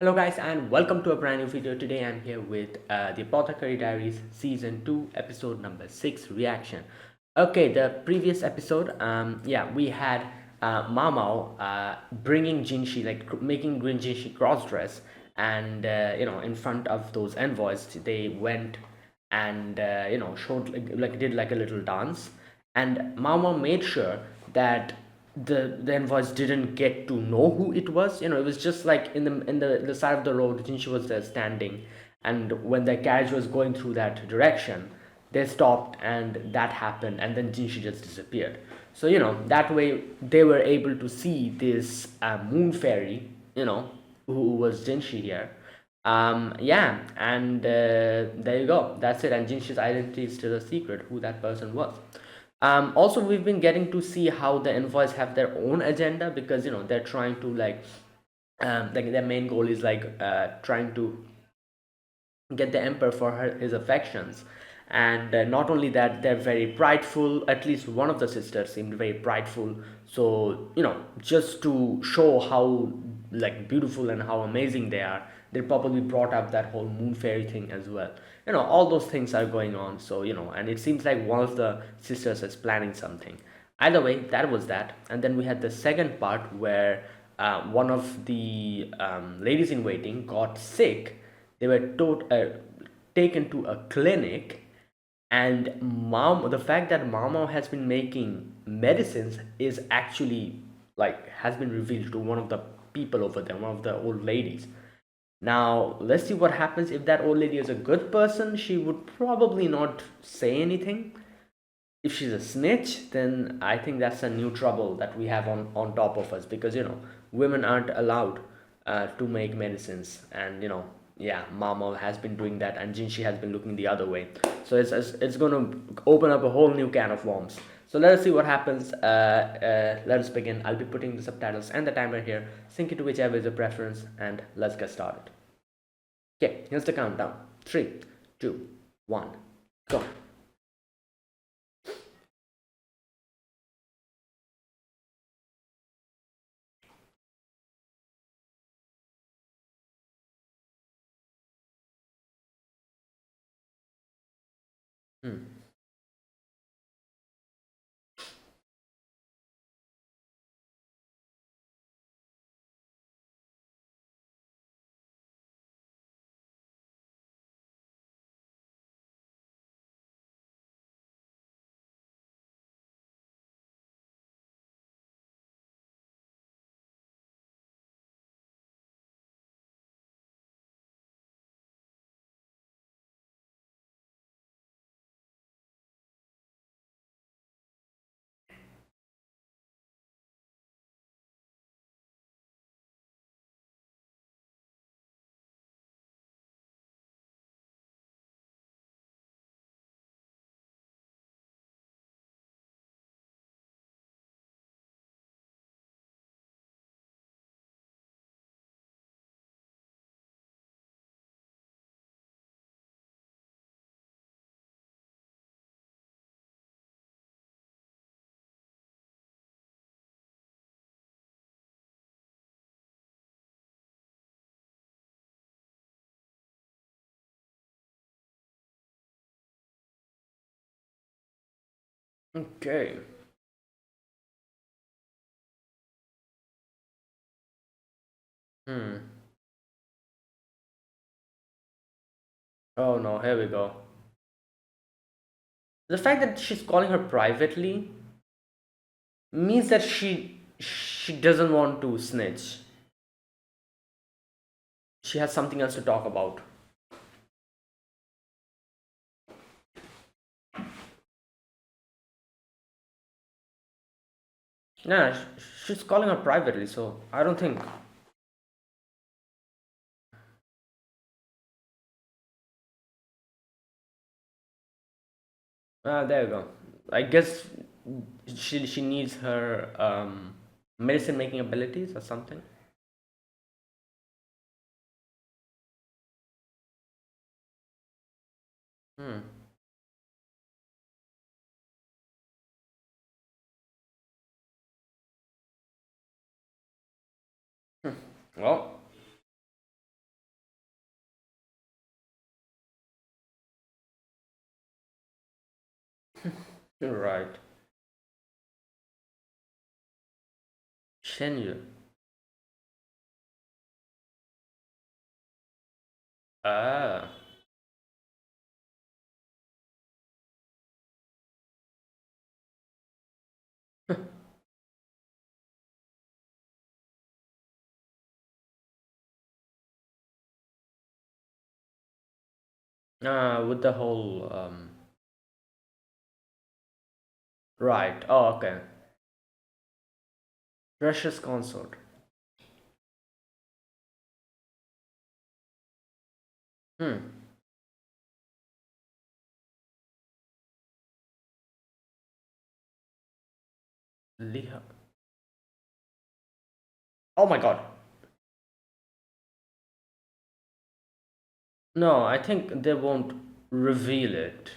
Hello guys and welcome to a brand new video. Today I'm here with the Apothecary Diaries Season 2 episode number 6 reaction. Okay, the previous episode, yeah, we had Mamao bringing Jinshi, like making Jinshi cross dress, and in front of those envoys, they went and showed like did like a little dance, and Mama made sure that the envoys didn't get to know who it was. It was just like in the side of the road. Jinshi was there standing, and when the carriage was going through that direction, they stopped, and that happened, and then Jinshi just disappeared. So that way they were able to see this moon fairy, who was Jinshi here. Yeah, and there you go. That's it. And Jinshi's identity is still a secret, who that person was. Also, we've been getting to see how the envoys have their own agenda, because they're trying to like their main goal is like trying to get the emperor for his affections. And not only that, they're very prideful. At least one of the sisters seemed very prideful. So just to show how like beautiful and how amazing they are, they probably brought up that whole moon fairy thing as well. All those things are going on. So and it seems like one of the sisters is planning something. Either way, that was that. And then we had the second part where one of the ladies in waiting got sick. They were taken to a clinic, and mom, the fact that Mama has been making medicines is actually like has been revealed to one of the people over there, one of the old ladies. Now let's see what happens. If that old lady is a good person, she would probably not say anything. If she's a snitch, then I think that's a new trouble that we have on top of us, because women aren't allowed to make medicines. And yeah, Mama has been doing that, and Jinshi has been looking the other way. So it's going to open up a whole new can of worms. So let us see what happens. Let us begin. I'll be putting the subtitles and the timer here. Sync it to whichever is your preference, and let's get started. Okay, here's the countdown. 3, 2, 1, go. Hmm. Okay. Hmm. Oh no, here we go. The fact that she's calling her privately means that she doesn't want to snitch. She has something else to talk about. Yeah, she's calling her privately, so I don't think. There you go. I guess she needs her medicine making abilities or something. Hmm. Well, Right. Shenyu. Ah. With the whole right. Oh, okay. Precious consort. Hmm. Liha. Oh my god. No, I think they won't reveal it.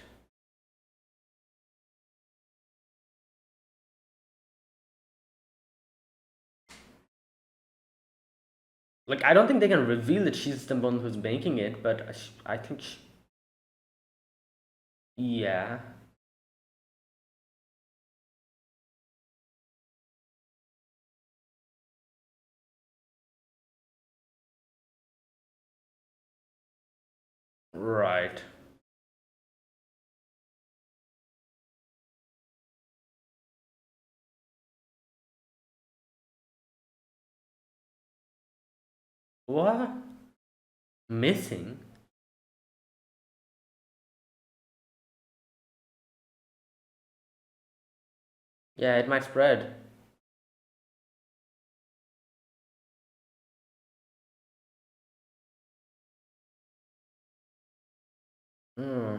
Like, I don't think they can reveal that she's the one who's making it, but I think, yeah. Right. What? Missing? Yeah, it might spread. Hmm.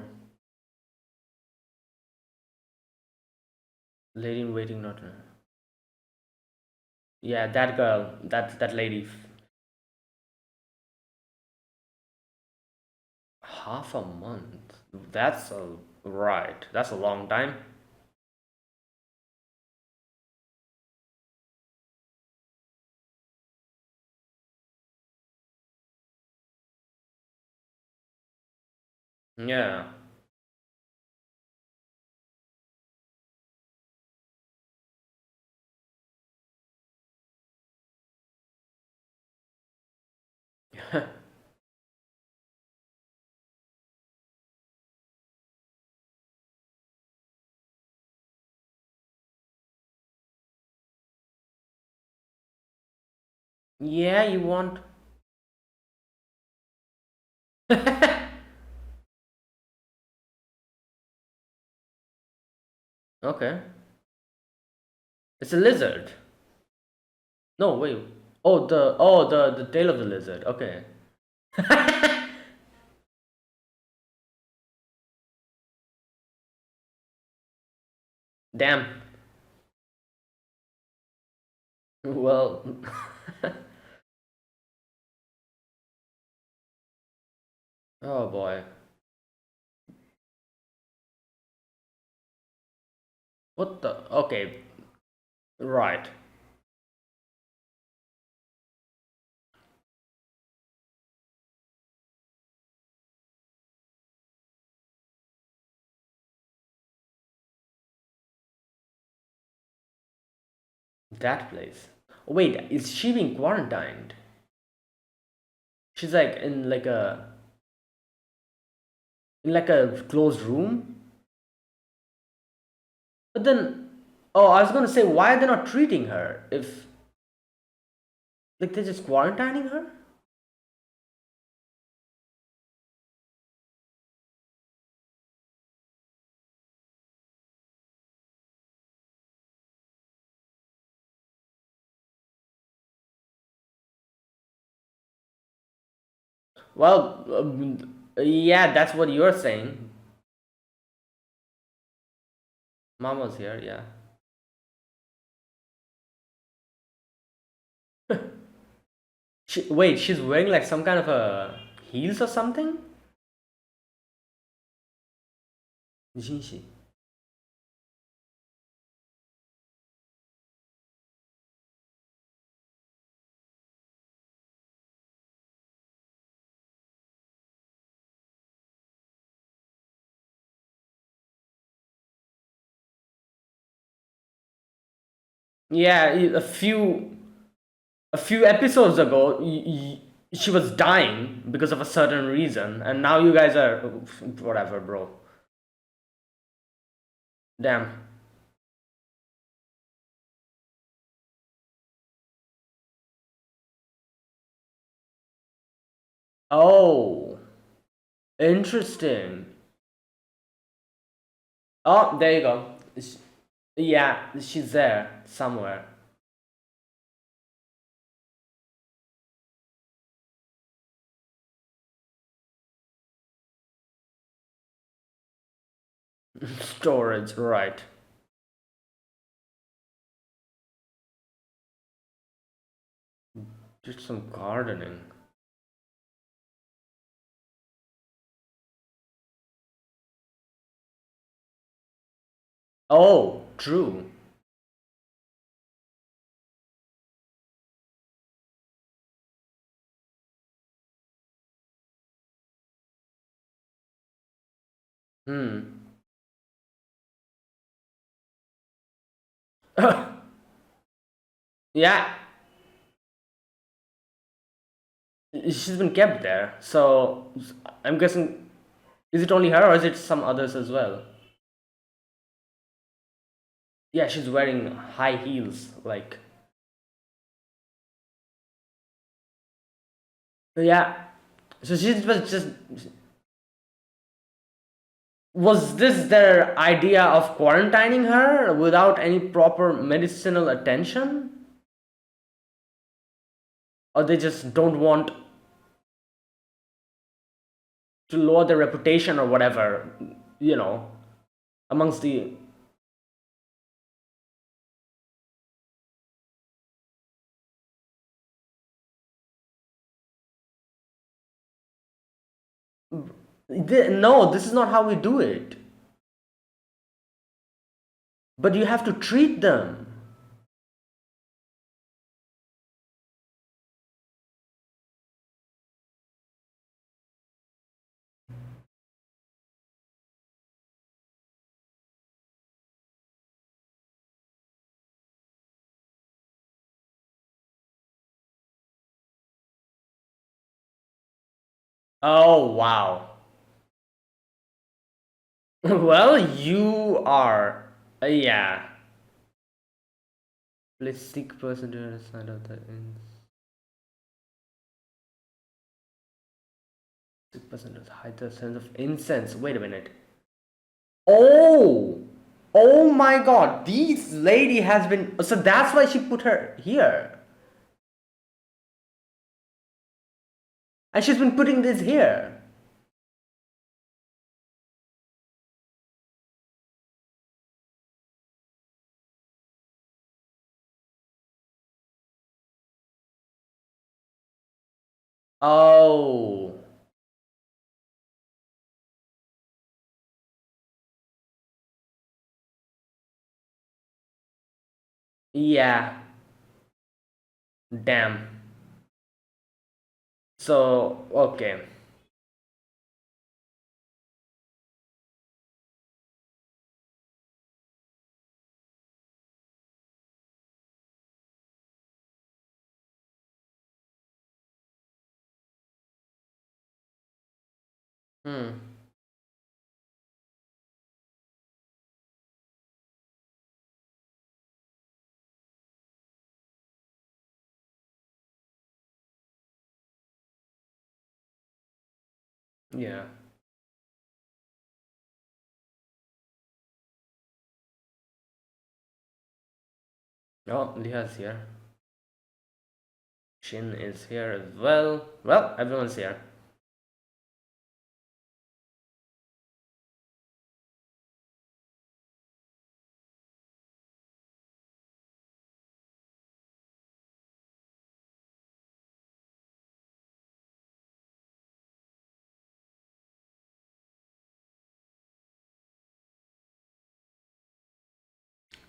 Lady in waiting, not. Yeah, that girl, that lady. Half a month. That's a right. That's a long time. Yeah. Yeah, you want. Okay. It's a lizard. No, wait. Oh, the tail of the lizard. Okay. Damn. Well. Oh boy. What the? Okay. Right. That place. Wait, is she being quarantined? She's like in like a closed room. But then, oh, I was gonna say, why are they not treating her? If like they're just quarantining her? Well, yeah, that's what you're saying. Mama's here, yeah. Wait, she's wearing like some kind of a heels or something? Jinshi. Yeah, a few episodes ago, she was dying because of a certain reason, and now you guys are whatever, bro. Damn. Oh, interesting. Oh, there you go. Yeah, she's there somewhere. Storage, right. Did some gardening. Oh, true. Hmm. Yeah, she's been kept there. So I'm guessing, is it only her or is it some others as well? Yeah, she's wearing high heels. Like, yeah. So she was just. Was this their idea of quarantining her without any proper medicinal attention? Or they just don't want to lower their reputation or whatever, you know, amongst the. No, this is not how we do it. But you have to treat them. Oh, wow. Well, you are. Yeah. Please seek person to understand of the sick person to hide the sense of incense. Wait a minute. Oh! Oh my god, this lady has been. So that's why she put her here. And she's been putting this here. Oh. Yeah. Damn. So, okay. Hmm. Yeah. Oh, Liha's here. Shin is here as well. Well, everyone's here.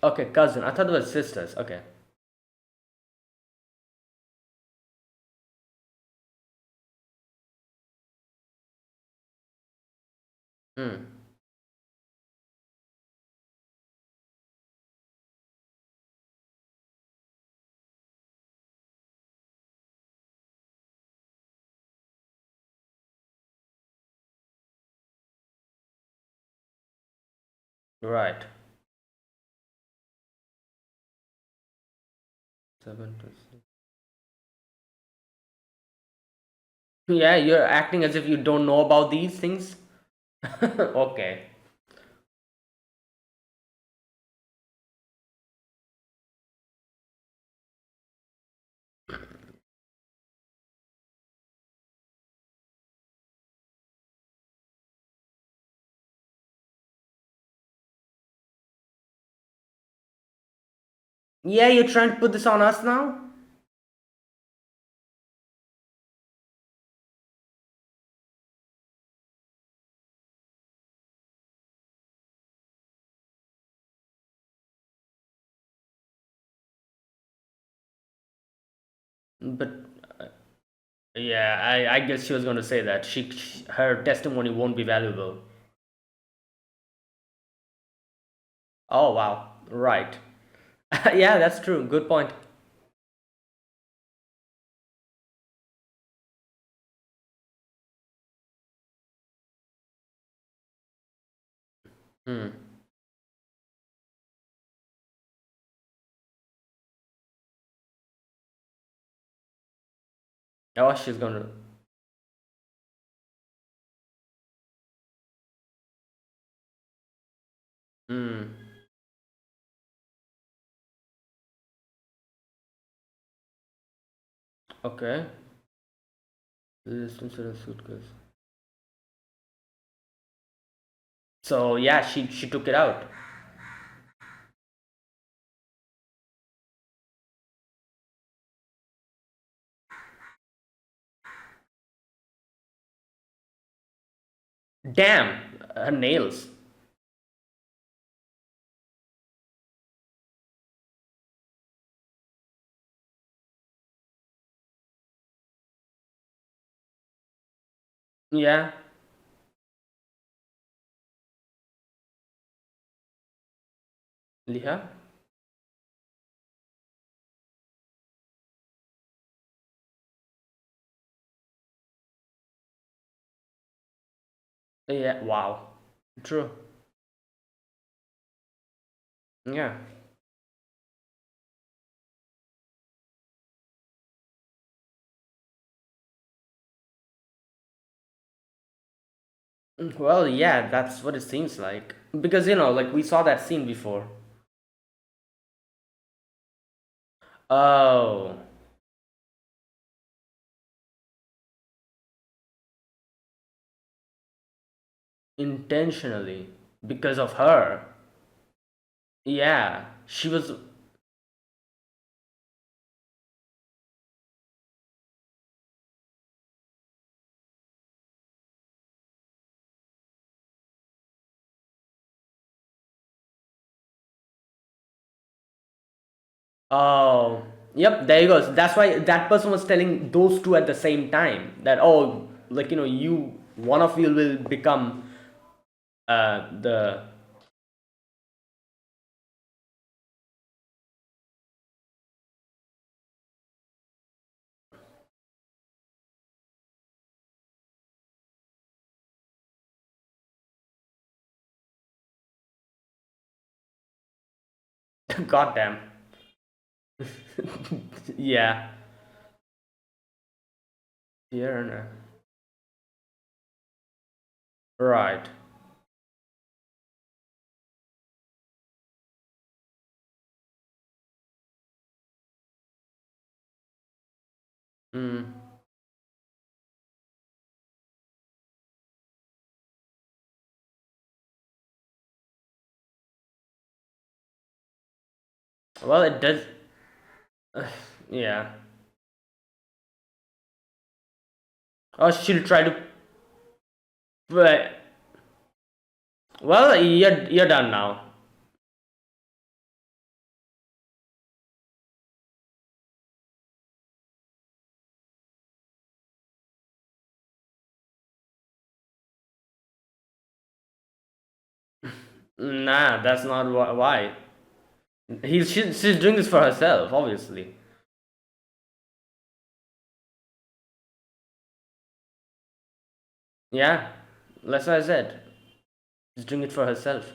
Okay, cousin. I thought it was sisters. Okay. Hmm. Right. 7 to 6. Yeah, you're acting as if you don't know about these things. Okay. Yeah, you're trying to put this on us now? But yeah, I guess she was going to say that her testimony won't be valuable. Oh wow. Right. Yeah, that's true. Good point. Hmm. Oh, she's going to. Hmm. Okay. Listen to the suitcase. So yeah, she took it out. Damn, her nails. Yeah. Liha. Yeah. Wow. True. Yeah. Well, yeah, that's what it seems like. Because like we saw that scene before. Oh, intentionally because of her. Yeah, she was. Oh, yep. There you go. So that's why that person was telling those two at the same time that, oh, like you one of you will become the. Goddamn. Yeah. Here. Right. Mm. Well, it does. Yeah. Oh, she'll try to. But well, you're done now. Nah, that's not why. She's doing this for herself, obviously. Yeah, that's what I said. She's doing it for herself.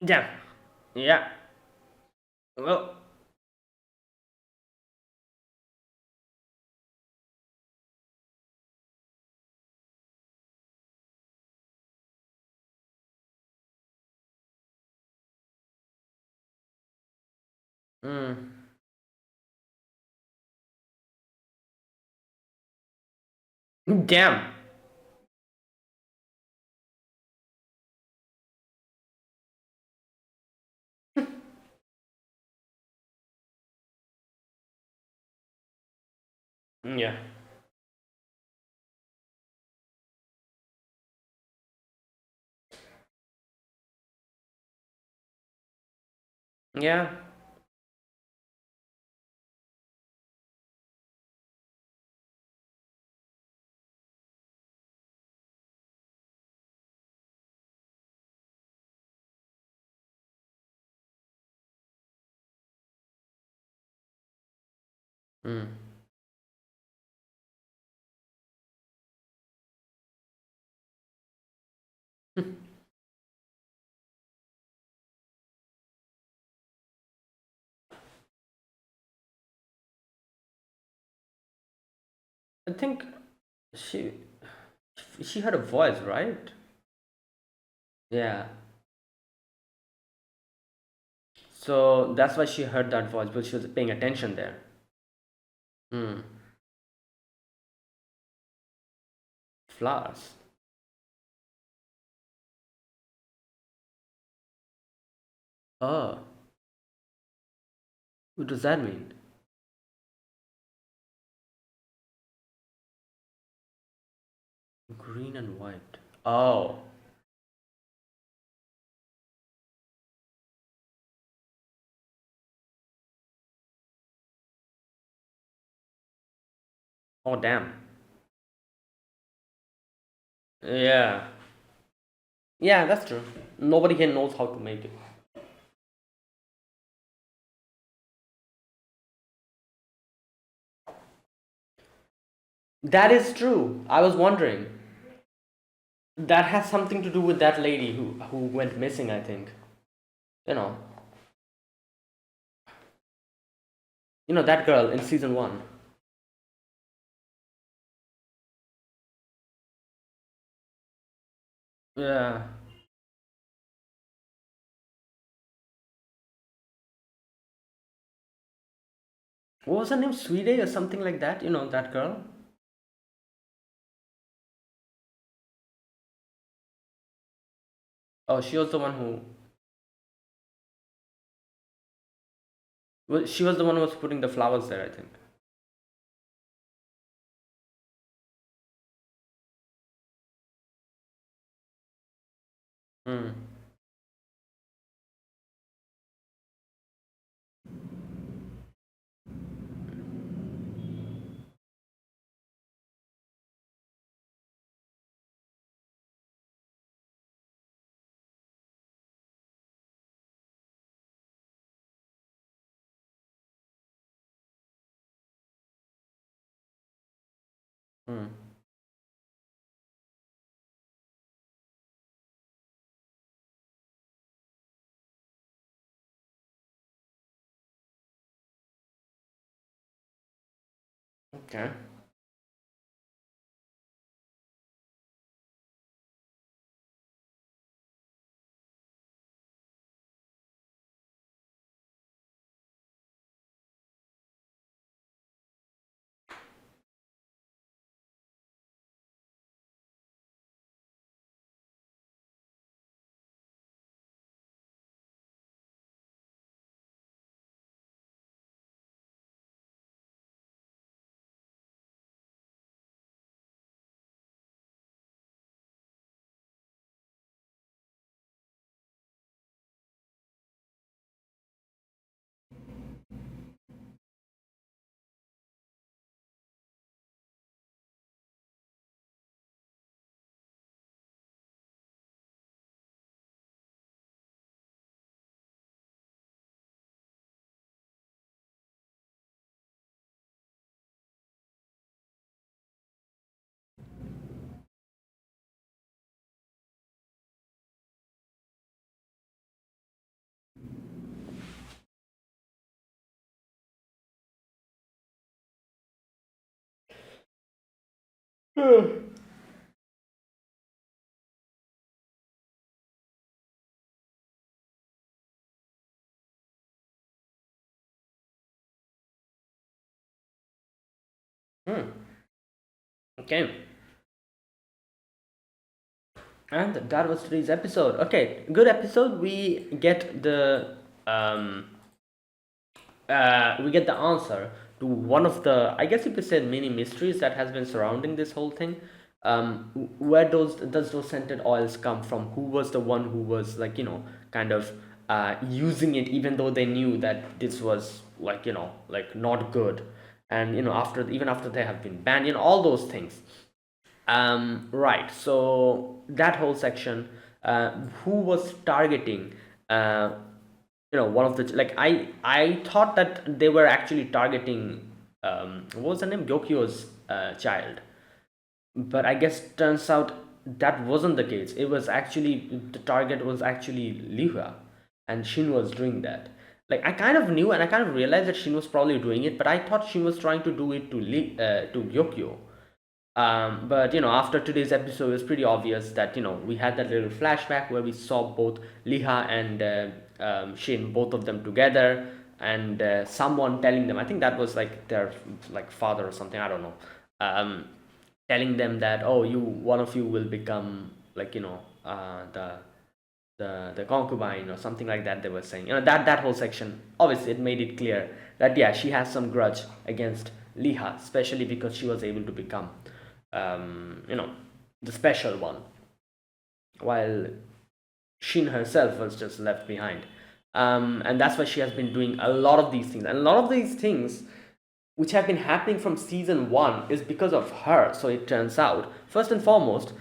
Yeah. Yeah. Well. Mm. Damn. Yeah. Yeah. Mm. I think she she had a voice, right? Yeah. So that's why she heard that voice, but she was paying attention there. Hmm. Flowers. Oh, what does that mean? Green and white. Oh. Oh, damn. Yeah. Yeah, that's true. Nobody here knows how to make it. That is true. I was wondering. That has something to do with that lady who went missing, I think. You know. You know that girl in season 1. Yeah. What was her name? Sweetie or something like that? You know that girl? Oh, she was the one who well, she was the one who was putting the flowers there, I think. Hmm. Hmm. Okay. Hmm. Okay. And that was today's episode. Okay, good episode. Um, we get the answer to one of the, I guess you could say, many mysteries that has been surrounding this whole thing. Where does those scented oils come from? Who was the one who was, like, kind of using it, even though they knew that this was, like, like, not good, and after, even after they have been banned, all those things. Right. So that whole section, who was targeting, uh, one of the, like, I thought that they were actually targeting, what was the name, Gyokyo's child, but I guess turns out that wasn't the case. It was actually, the target was actually Liha, and Shin was doing that. Like, I kind of knew and I kind of realized that Shin was probably doing it, but I thought Shin was trying to do it to Gyokyo. But after today's episode, it's pretty obvious that we had that little flashback where we saw both Liha and Shin, both of them together, and someone telling them. I think that was like their, like, father or something. I don't know. Um, Telling them that, oh, one of you will become, like, the concubine or something like that. They were saying, that whole section. Obviously, it made it clear that, yeah, she has some grudge against Liha, especially because she was able to become, um, you know, the special one, while Shin herself was just left behind. And that's why she has been doing a lot of these things. And a lot of these things, which have been happening from season one, is because of her. So it turns out, first and foremost,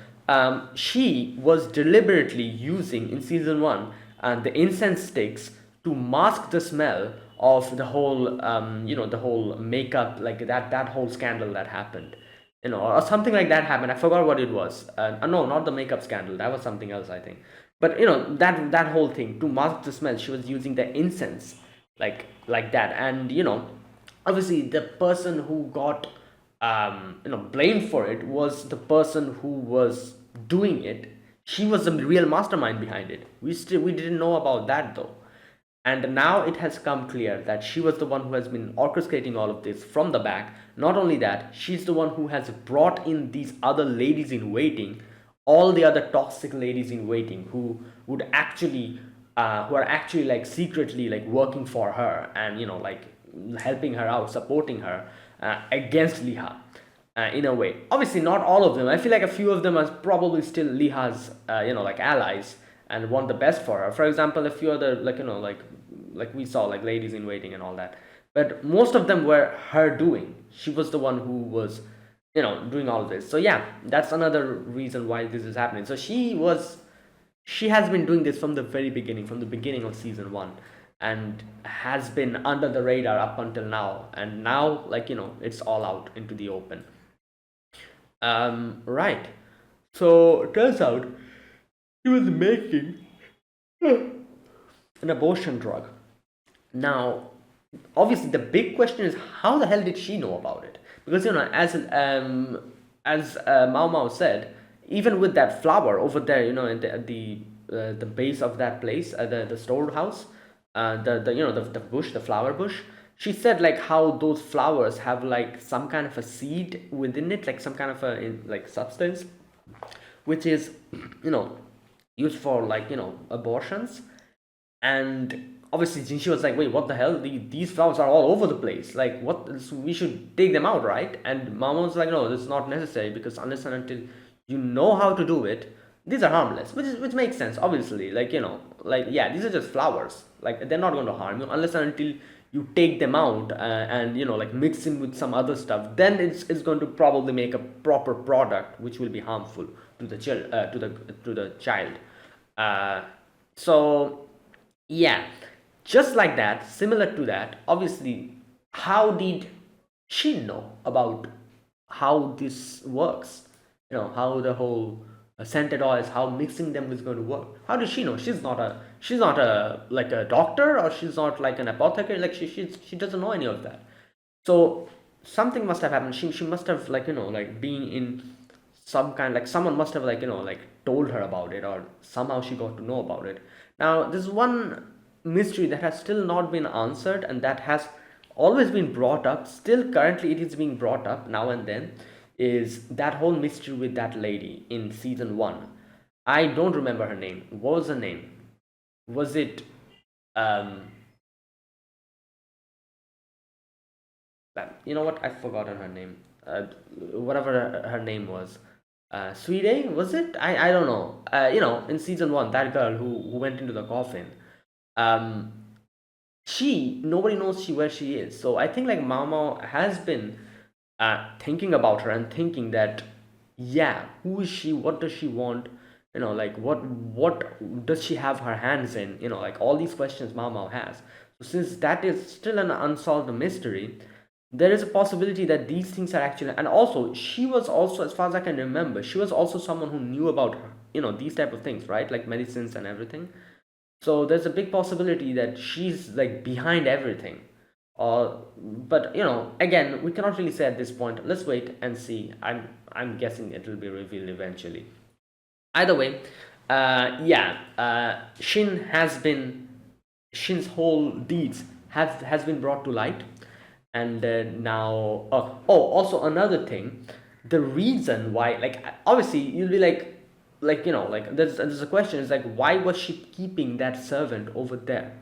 she was deliberately using in season one the incense sticks to mask the smell of the whole, the whole makeup, like that whole scandal that happened, or something like that happened. I forgot what it was. No, not the makeup scandal. That was something else, I think. But that whole thing to mask the smell, she was using the incense, like that, and obviously the person who got blamed for it was the person who was doing it. She was the real mastermind behind it. We didn't know about that, though. And now it has come clear that she was the one who has been orchestrating all of this from the back. Not only that, she's the one who has brought in these other ladies in waiting, all the other toxic ladies in waiting who would actually, who are actually, like, secretly, like, working for her, and like, helping her out, supporting her against Liha. In a way, obviously not all of them. I feel like a few of them are probably still Liha's, like, allies, and want the best for her. For example, a few other, like, like we saw, like, ladies in waiting and all that. But most of them were her doing. She was the one who was, doing all of this. So yeah, that's another reason why this is happening. So she has been doing this from the beginning of season one, and has been under the radar up until now. And now, like, it's all out into the open. Right. So it turns out he was making an abortion drug. Now, obviously, the big question is, how the hell did she know about it? Because as Mao Mao said, even with that flower over there, at the base of that place, the storehouse, the the bush, the flower bush. She said, like, how those flowers have, like, some kind of a seed within it, like some kind of a, like, substance, which is, you know used for, like, abortions. And obviously she was like, wait, what the hell, these flowers are all over the place, like, what, we should take them out, right? And mama was like, no, this is not necessary, because unless and until you know how to do it, these are harmless, which makes sense, obviously. Like, like, yeah, these are just flowers, like, they're not going to harm you unless and until you take them out, and like, mix in with some other stuff. Then it's going to probably make a proper product which will be harmful to the child, to the child. uh, so yeah, just like that, similar to that, obviously, how did she know about how this works? How the whole scented oils, how mixing them is going to work. How does she know? She's not a like a doctor, or she's not like an apothecary. Like, she doesn't know any of that. So something must have happened. She must have, like, like, been in some kind, like someone must have, like, like told her about it, or somehow she got to know about it. Now there's one mystery that has still not been answered, and that has always been brought up, still currently it is being brought up now and then, is that whole mystery with that lady in season 1. I don't remember her name. What was her name? Was it um you know what, I've forgotten her name. Whatever her name was. Sweetie, was it? I don't know. In season 1, that girl who went into the coffin. Um, she Nobody knows where she is. So I think like Mama has been thinking about her and thinking that, yeah, who is she? What does she want? Like what does she have her hands in? Like all these questions Mama has. So since that is still an unsolved mystery, there is a possibility that these things are actually, and also she was also, as far as I can remember, she was also someone who knew about her, these type of things, right? Like medicines and everything. So there's a big possibility that she's like behind everything. But again, we cannot really say at this point. Let's wait and see. I'm guessing it will be revealed eventually. Either way, yeah, Shin's whole deeds has been brought to light, and now, also another thing, the reason why, like, obviously you'll be like, like there's a question, is like, why was she keeping that servant over there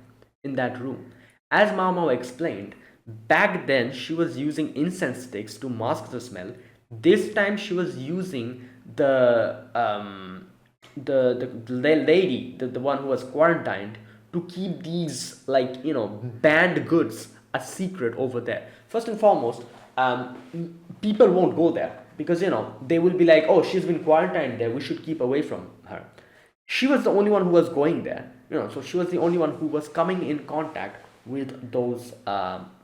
in that room? As Mao explained, back then she was using incense sticks to mask the smell. This time she was using the lady, the one who was quarantined, to keep these, like, banned goods a secret over there. First and foremost, people won't go there because they will be like, oh, she's been quarantined there, we should keep away from her. She was the only one who was going there, so she was the only one who was coming in contact with those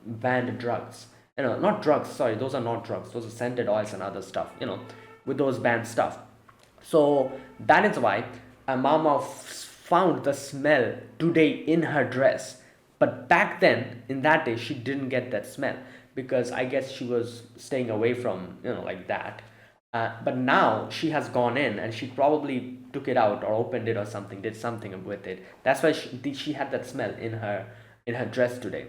banned drugs. Not drugs, sorry, those are not drugs, those are scented oils and other stuff, with those banned stuff. So that is why Mama found the smell today in her dress. But back then, in that day, she didn't get that smell because I guess she was staying away from, like that. But now she has gone in and she probably took it out or opened it or something, did something with it. That's why she had that smell in her dress today.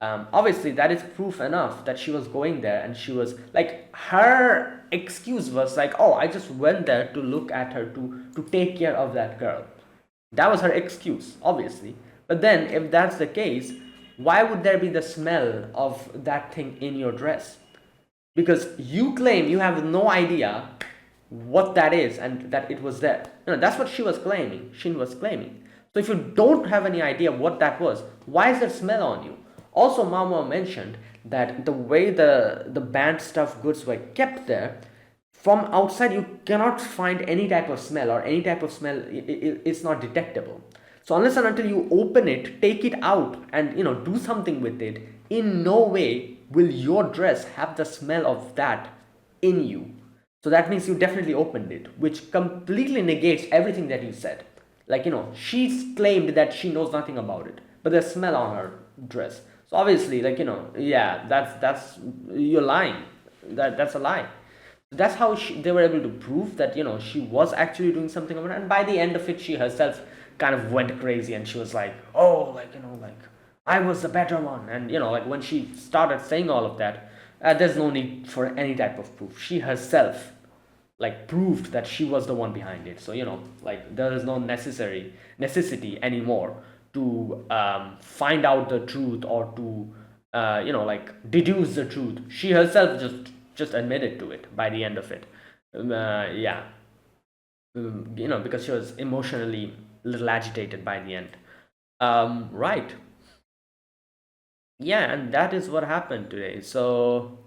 Obviously, that is proof enough that she was going there, and she was like, her excuse was like, oh, I just went there to look at her, to take care of that girl. That was her excuse, obviously. But then, if that's the case, why would there be the smell of that thing in your dress? Because you claim you have no idea what that is and that it was there. That's what Shin was claiming. So if you don't have any idea what that was, why is there smell on you? Also, Mama mentioned that the way the banned stuff goods were kept there, from outside you cannot find any type of smell, or any type of smell, it's not detectable. So unless and until you open it, take it out, and do something with it, in no way will your dress have the smell of that in you. So that means you definitely opened it, which completely negates everything that you said. Like, she's claimed that she knows nothing about it, but there's smell on her dress. So obviously, like, yeah, that's you're lying. That's a lie. That's how they were able to prove that she was actually doing something about it. And by the end of it, she herself kind of went crazy, and she was like, oh, like, like, I was the better one. And like, when she started saying all of that, there's no need for any type of proof. She herself like proved that she was the one behind it. So like, there is no necessity anymore to find out the truth, or to like deduce the truth. She herself just admitted to it by the end of it. Yeah. Because she was emotionally a little agitated by the end. Right. Yeah, and that is what happened today. So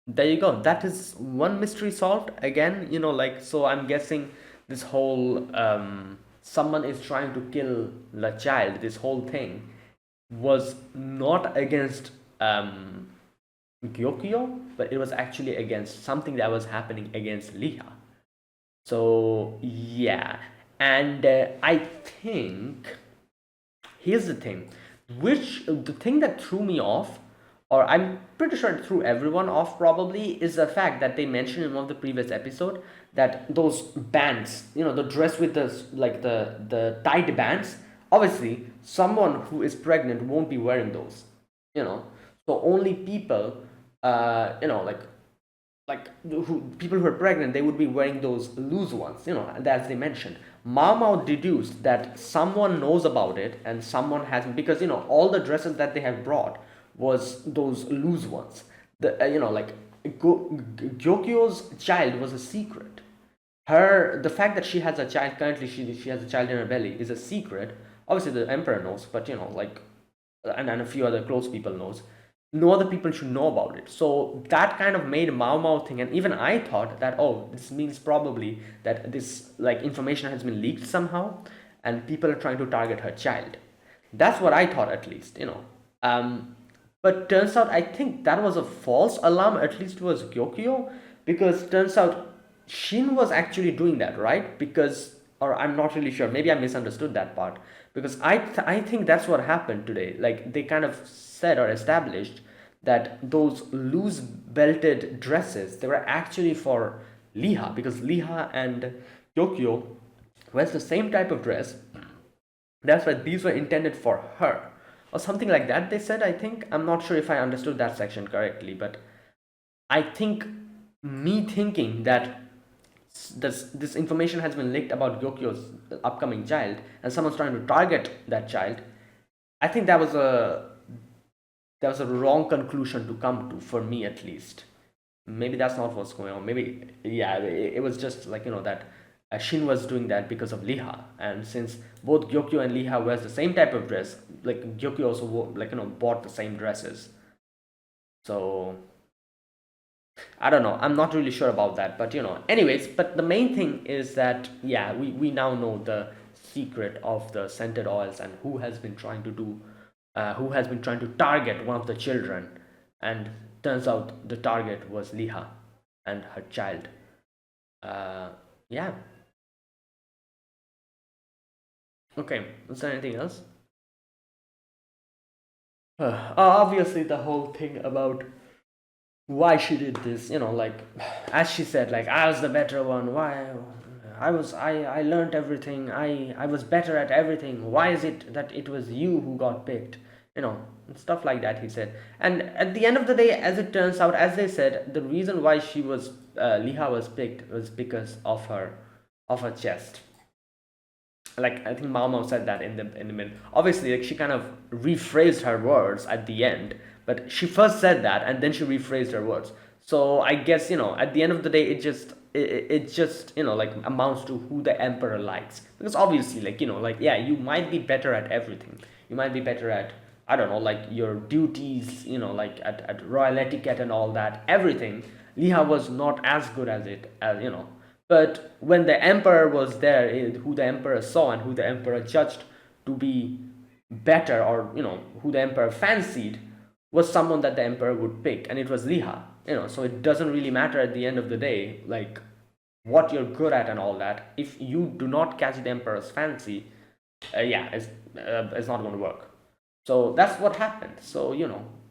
there you go, that is one mystery solved again. Like, so I'm guessing this whole someone is trying to kill the child, this whole thing was not against Gyokyo, but it was actually against something that was happening against Liha. So yeah, and I think, here's the thing, which the thing that threw me off or I'm pretty sure it threw everyone off probably, is the fact that they mentioned in one of the previous episode that those bands, the dress with the like the tight bands, obviously someone who is pregnant won't be wearing those, you know. So only people, like people who are pregnant, they would be wearing those loose ones, as they mentioned. Mao Mao deduced that someone knows about it and someone hasn't, because all the dresses that they have brought was those loose ones. Like Gyokyo's child was a secret. The fact that she has a child currently, she has a child in her belly, is a secret. Obviously the emperor knows, but like, and a few other close people knows. No other people should know about it. So that kind of made Mao Mao thing, and even I thought that, oh, this means probably that this like information has been leaked somehow, and people are trying to target her child. That's what I thought, at least. But turns out, I think that was a false alarm, at least was Gyokyo, because turns out Shin was actually doing that, right? Because, or I'm not really sure, maybe I misunderstood that part, because I think that's what happened today. Like, they kind of said or established that those loose belted dresses, they were actually for Liha, because Liha and Gyokyo wears the same type of dress. That's why these were intended for her, or something like that, they said. I think, I'm not sure if I understood that section correctly, but I think, me thinking that this information has been leaked about Gyokyo's upcoming child, and someone's trying to target that child, I think that was a wrong conclusion to come to, for me at least. Maybe that's not what's going on. Maybe, yeah, it was just like, that Shin was doing that because of Liha, and since both Gyokyo and Liha wears the same type of dress, like Gyokyo also like, bought the same dresses. So I don't know. I'm not really sure about that, but anyways. But the main thing is that, yeah, we now know the secret of the scented oils, and who has been trying to target one of the children, and turns out the target was Liha and her child. Uh, yeah. Okay. Is there anything else? Obviously, the whole thing about why she did this, like, as she said, like, I was the better one. Why? I learned everything. I was better at everything. Why is it that it was you who got picked? Stuff like that, he said. And at the end of the day, as it turns out, as they said, the reason why Liha was picked was because of her chest. Like, I think Mao Mao said that in the middle. Obviously, like, she kind of rephrased her words at the end, but she first said that and then she rephrased her words. So I guess, at the end of the day, it just like amounts to who the emperor likes, because obviously, like, like, yeah, you might be better at everything. You might be better at, I don't know, like, your duties, like at royal etiquette and all that, everything. Liha was not as good as it, as. But when the emperor was there, who the emperor saw and who the emperor judged to be better, or who the emperor fancied, was someone that the emperor would pick, and it was Liha. So it doesn't really matter at the end of the day, like, what you're good at and all that. If you do not catch the emperor's fancy, yeah, it's not going to work. So that's what happened. So,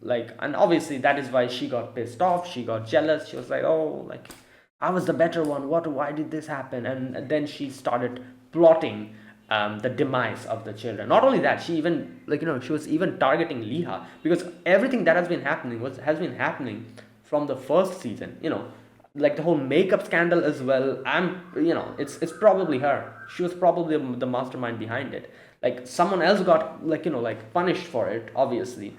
like, and obviously that is why she got pissed off. She got jealous. She was like, oh, like, I was the better one. Why did this happen? And then she started plotting the demise of the children. Not only that, she even, like, she was even targeting Liha, because everything that has been happening from the first season. Like the whole makeup scandal as well. It's probably her. She was probably the mastermind behind it. Like, someone else got, like, like, punished for it, obviously.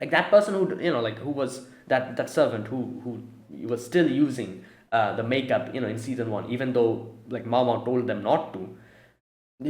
Like, that person who, like, who was that servant who was still using the makeup, in season 1, even though, like, Mama told them not to.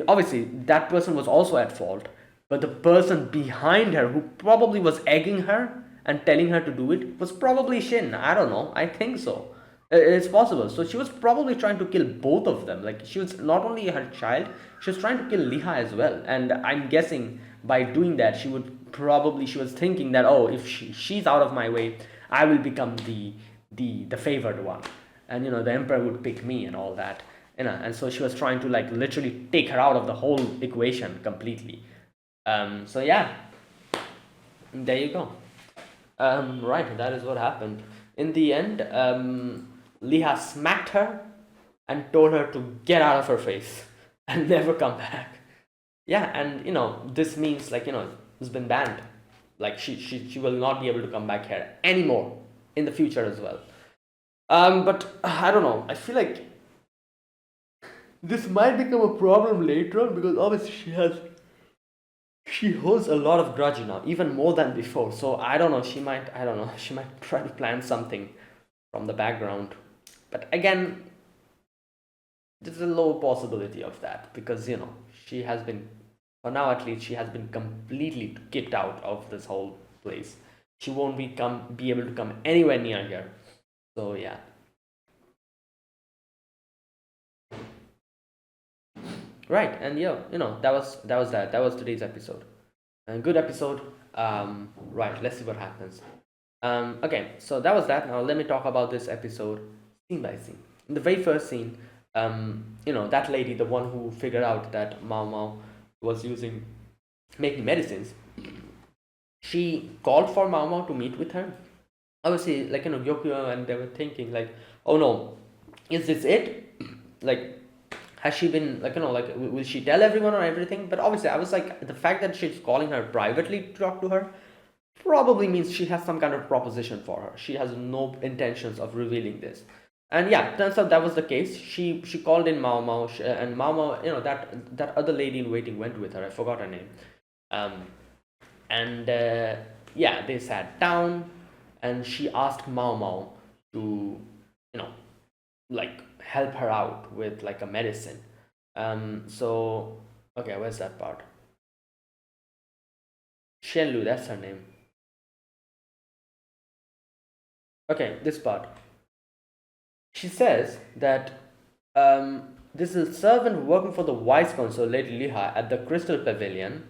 Obviously that person was also at fault, but the person behind her, who probably was egging her and telling her to do it, was probably Shin. I don't know, I think so. It's possible. So she was probably trying to kill both of them. Like, she was not only her child, she was trying to kill Liha as well. And I'm guessing by doing that, she was thinking that, oh, if she's out of my way, I will become the favored one, and the emperor would pick me and all that. And so she was trying to, like, literally take her out of the whole equation completely. So yeah, there you go. Right, that is what happened. In the end, Liha smacked her and told her to get out of her face and never come back. Yeah, and this means, like, it's been banned. Like, she will not be able to come back here anymore in the future as well. But I don't know. I feel like this might become a problem later on because obviously she holds a lot of grudge now, even more than before. So I don't know. I don't know. She might try to plan something from the background. But again, there's a low possibility of that because she has been, for now at least, she has been completely kicked out of this whole place. She won't be able to come anywhere near here. So yeah. Right, and yeah, that was today's episode. A good episode. Right, let's see what happens. Okay, so that was that. Now let me talk about this episode scene by scene. In the very first scene, that lady, the one who figured out that Mao Mao was making medicines, she called for Mao Mao to meet with her. Obviously, like, Gyokyo and they were thinking like, oh no, is this it? Like, has she been, like, like, will she tell everyone or everything? But obviously, I was like, the fact that she's calling her privately to talk to her probably means she has some kind of proposition for her. She has no intentions of revealing this. And yeah, turns out that was the case. She called in Mao Mao, and Mao Mao, that other lady in waiting went with her. I forgot her name. Um, and yeah, they sat down, and she asked Mao Mao to, you know, like, help her out with like a medicine. So okay, where's that part? Shenlu, that's her name. Okay, this part. She says that this is a servant working for the Vice Consul, Lady Liha, at the Crystal Pavilion.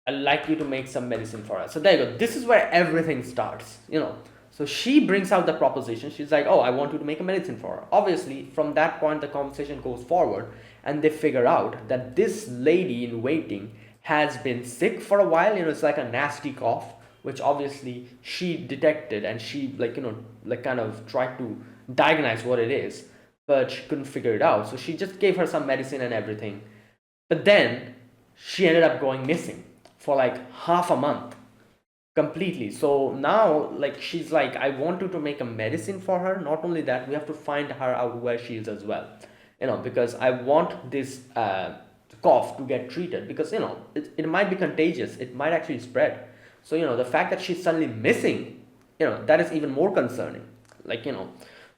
I'd like you to make some medicine for us. So there you go. This is where everything starts. So she brings out the proposition. She's like, oh, I want you to make a medicine for her. Obviously, from that point, the conversation goes forward, and they figure out that this lady in waiting has been sick for a while. It's like a nasty cough, which obviously she detected, and she, like, like, kind of tried to diagnose what it is, but she couldn't figure it out. So she just gave her some medicine and everything. But then she ended up going missing for like half a month completely. So now, like, she's like, I want you to make a medicine for her. Not only that, we have to find her out where she is as well. Because I want this cough to get treated because it might be contagious. It might actually spread. So the fact that she's suddenly missing, that is even more concerning. Like,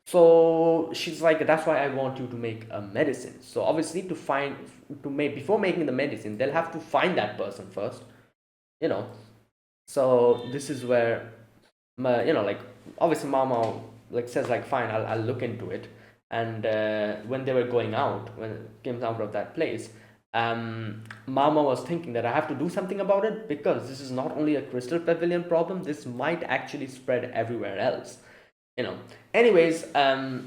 so she's like, that's why I want you to make a medicine. So obviously, to make, before making the medicine, they'll have to find that person first. you know so this is where, like, obviously Mama, like, says like, fine, I'll look into it. And when they were going out, when it came out of that place, Mama was thinking that I have to do something about it because this is not only a Crystal Pavilion problem, this might actually spread everywhere else. you know Anyways, the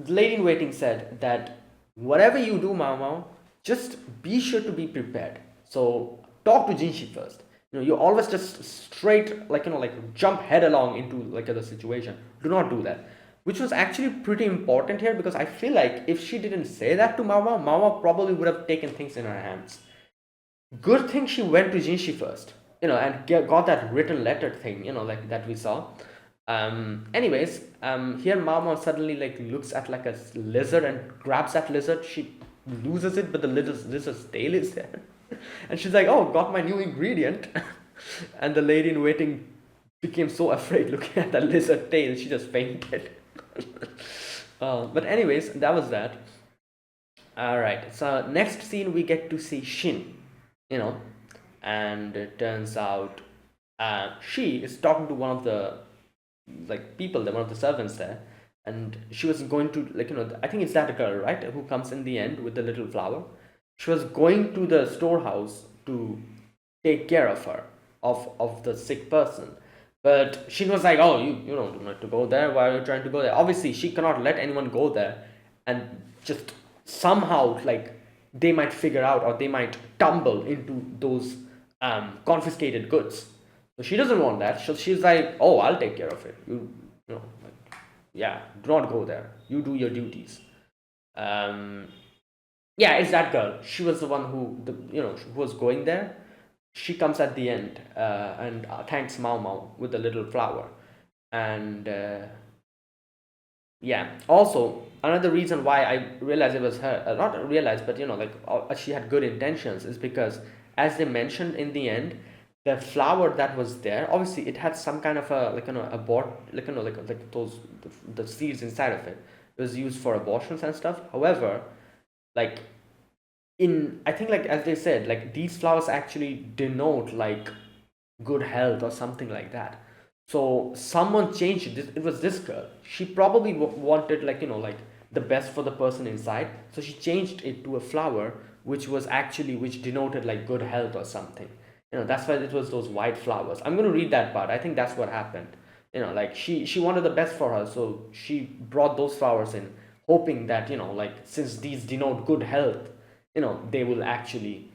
lady in waiting said that whatever you do, Mama, just be sure to be prepared. So talk to Jinshi first. You always just straight, like, like, jump head along into like the situation. Do not do that. Which was actually pretty important here because I feel like if she didn't say that to Mama, Mama probably would have taken things in her hands. Good thing she went to Jinshi first, and got that written letter thing, like that we saw. Anyways, here Mama suddenly, like, looks at like a lizard and grabs that lizard. She loses it, but the lizard's tail is there. And she's like, oh, got my new ingredient. And the lady in waiting became so afraid looking at the lizard tail, she just fainted. But anyways, that was that. All right. So next scene, we get to see Shin. You know, and it turns out she is talking to one of the, like, people, one of the servants there, and she was going to, like, I think it's that girl, right, who comes in the end with the little flower. She was going to the storehouse to take care of her, of the sick person. But she was like, oh, you don't need to go there. Why are you trying to go there? Obviously, she cannot let anyone go there and just somehow, like, they might figure out, or they might tumble into those confiscated goods. So she doesn't want that. So she's like, oh, I'll take care of it. You know, like, yeah, do not go there. You do your duties. Um, yeah, it's that girl. She was the one who, who was going there. She comes at the end and thanks Mao Mao with a little flower. And yeah, also another reason why I realized it was her, not realized, but like she had good intentions, is because as they mentioned in the end, the flower that was there, obviously it had some kind of a like abort, like those the seeds inside of it. It was used for abortions and stuff. However, like in I think, like as they said, like these flowers actually denote like good health or something like that. So someone changed it. It was this girl. She probably wanted, like like the best for the person inside. So she changed it to a flower which was actually, which denoted like good health or something. That's why it was those white flowers. I'm going to read that part. I think that's what happened. Like she wanted the best for her, so she brought those flowers in, hoping that like since these denote good health, they will actually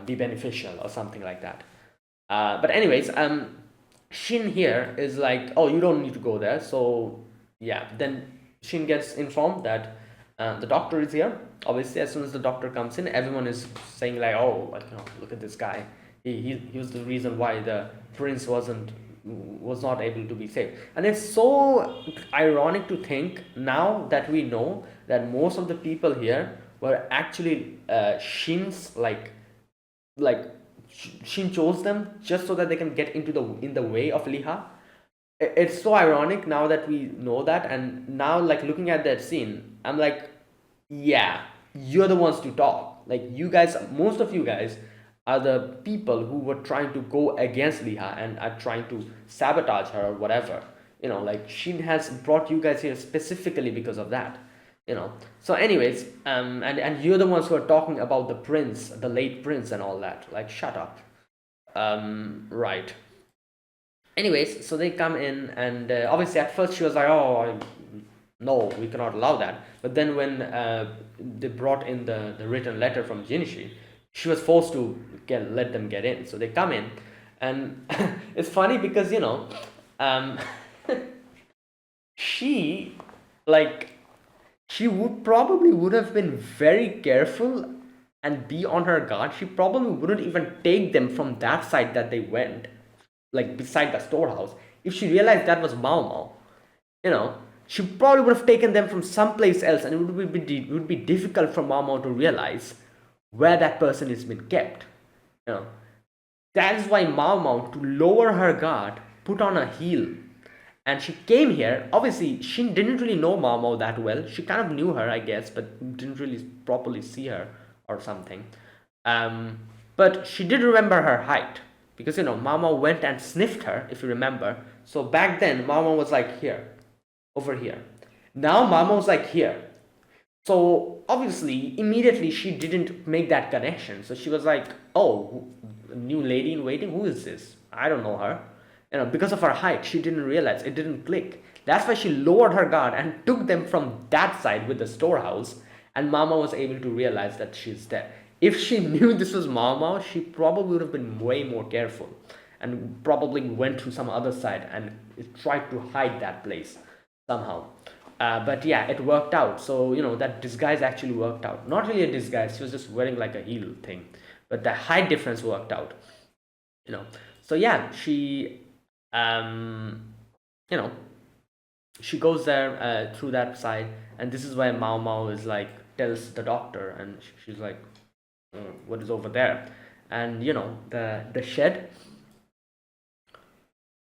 be beneficial or something like that. But anyways, Shin here is like, oh, you don't need to go there. So yeah, then Shin gets informed that the doctor is here. Obviously, as soon as the doctor comes in, everyone is saying like, oh, like, look at this guy. He was the reason why the prince was not able to be saved. And it's so ironic to think now that we know that most of the people here were actually Shin's like Shin chose them just so that they can get into the in the way of Liha. It's so ironic now that we know that, and now like looking at that scene, I'm like, yeah, you're the ones to talk. Like you guys, most of you guys are the people who were trying to go against Liha and are trying to sabotage her or whatever. Like Shin has brought you guys here specifically because of that. So anyways, and you're the ones who are talking about the prince, the late prince, and all that. Like, shut up. Right. Anyways, so they come in, and obviously at first she was like, oh, no, we cannot allow that. But then when they brought in the written letter from Jinishi, she was forced to let them get in. So they come in, and it's funny because um, she like she would have been very careful and be on her guard. She probably wouldn't even take them from that side that they went, like beside the storehouse, if she realized that was Mao Mao. You know, she probably would have taken them from someplace else, and it would be difficult for Mao Mao to realize where that person has been kept. You know, that is why Mao Mao, to lower her guard, put on a heel. And she came here. Obviously, she didn't really know Mao Mao that well. She kind of knew her, I guess, but didn't really properly see her or something. Um, but she did remember her height because Mao Mao went and sniffed her, if you remember. So back then, Mao Mao was like here, over here. Now Mao Mao's like here. So obviously, immediately she didn't make that connection. So she was like, "Oh, new lady in waiting. Who is this? I don't know her." Because of her height, she didn't realize it didn't click. That's why she lowered her guard and took them from that side with the storehouse. And Mama was able to realize that she's there. If she knew this was Mama, she probably would have been way more careful and probably went to some other side and tried to hide that place somehow. But yeah, it worked out. So that disguise actually worked out. Not really a disguise. She was just wearing like a heel thing, but the height difference worked out. You know. So yeah, um, you know, she goes there through that side, and this is why Mao Mao is like tells the doctor, and she's like, "What is over there?" And the shed.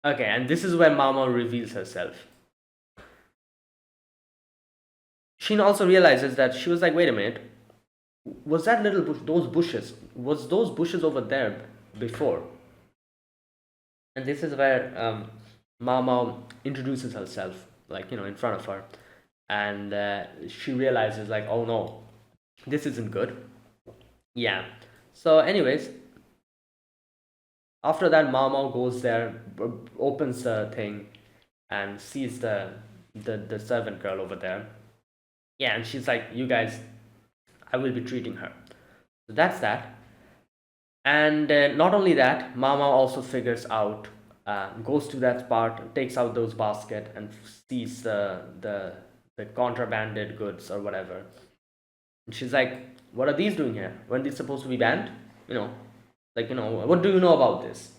Okay, and this is where Mao Mao reveals herself. Shin also realizes that she was like, wait a minute, was that little bush, those bushes over there before? And this is where Mao Mao introduces herself, like, in front of her. And she realizes, like, oh no, this isn't good. Yeah. So, anyways, after that, Mao Mao goes there, opens the thing, and sees the servant girl over there. Yeah, and she's like, you guys, I will be treating her. So that's that. And not only that, Mama also figures out, goes to that part, takes out those basket and sees the contrabanded goods or whatever. And she's like, "What are these doing here? Weren't these supposed to be banned? You know, what do you know about this?"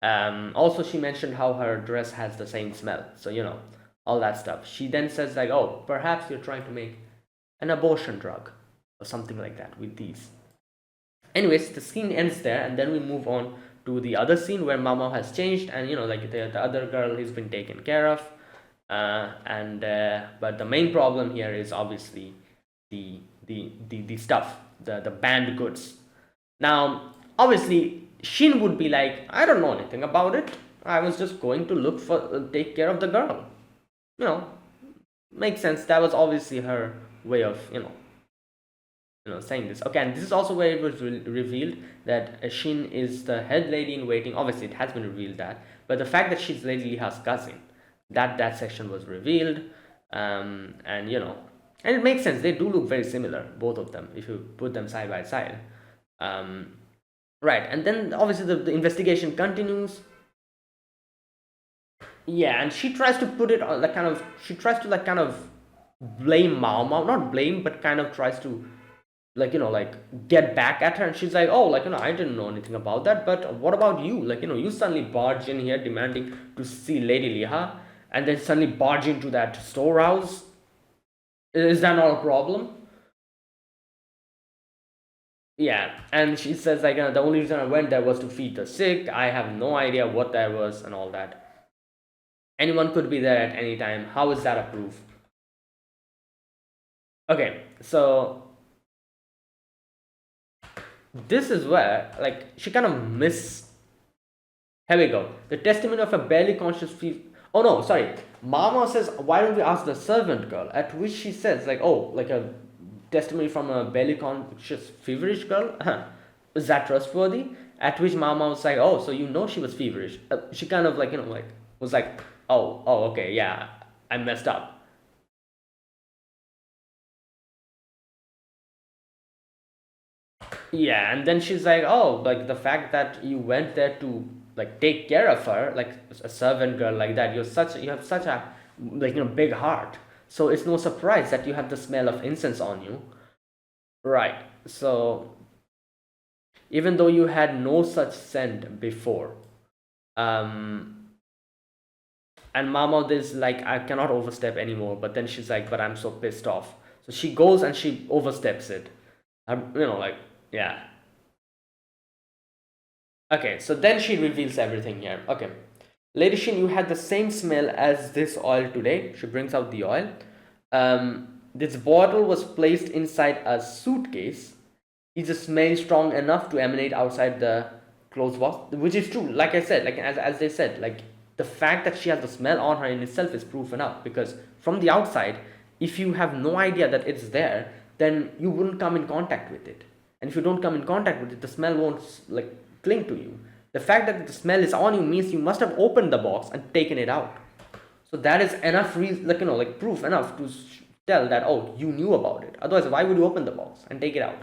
Also, she mentioned how her dress has the same smell, so all that stuff. She then says like, "Oh, perhaps you're trying to make an abortion drug or something like that with these." Anyways, the scene ends there, and then we move on to the other scene where Mama has changed, and like the other girl has been taken care of. And But the main problem here is obviously the stuff, the banned goods. Now, obviously, Shin would be like, I don't know anything about it. I was just going to look for take care of the girl. You know, makes sense. That was obviously her way of saying this. Okay, and this is also where it was revealed that Shin is the head lady in waiting. Obviously, it has been revealed that, but the fact that she's Lady Liha's cousin, that section was revealed, and and it makes sense. They do look very similar, both of them, if you put them side by side. Um, right, and then obviously the investigation continues. Yeah, and she tries to put it on like kind of she tries to like kind of blame Mao Mao, not blame, but kind of tries to like get back at her, and she's like, oh, I didn't know anything about that, but what about you? You suddenly barge in here demanding to see Lady Liha, and then suddenly barge into that storehouse. Is that not a problem? Yeah, and she says like, the only reason I went there was to feed the sick. I have no idea what that was and all that. Anyone could be there at any time. How is that a proof? Okay, so this is where she kind of miss. Here we go. The testimony of a barely conscious Oh no, sorry. Mama says, "Why don't we ask the servant girl?" At which she says, like, "Oh, like a testimony from a barely conscious feverish girl. Is that trustworthy?" At which Mama was like, "Oh, so she was feverish." She kind of was like, "Oh, okay, yeah, I messed up." Yeah, and then she's like, "Oh, like the fact that you went there to take care of her, like a servant girl like that, you have such a big heart. So it's no surprise that you have the smell of incense on you." Right. So even though you had no such scent before, um, and Mama is like, "I cannot overstep anymore," but then she's like, "But I'm so pissed off." So she goes and she oversteps it. Yeah. Okay, so then she reveals everything here. Okay. Lady Shin, you had the same smell as this oil today. She brings out the oil. This bottle was placed inside a suitcase. Is the smell strong enough to emanate outside the clothes box? Which is true. Like I said, as they said, the fact that she has the smell on her in itself is proof enough. Because from the outside, if you have no idea that it's there, then you wouldn't come in contact with it. And if you don't come in contact with it, the smell won't cling to you. The fact that the smell is on you means you must have opened the box and taken it out. So that is enough proof enough to tell that, oh, you knew about it. Otherwise, why would you open the box and take it out?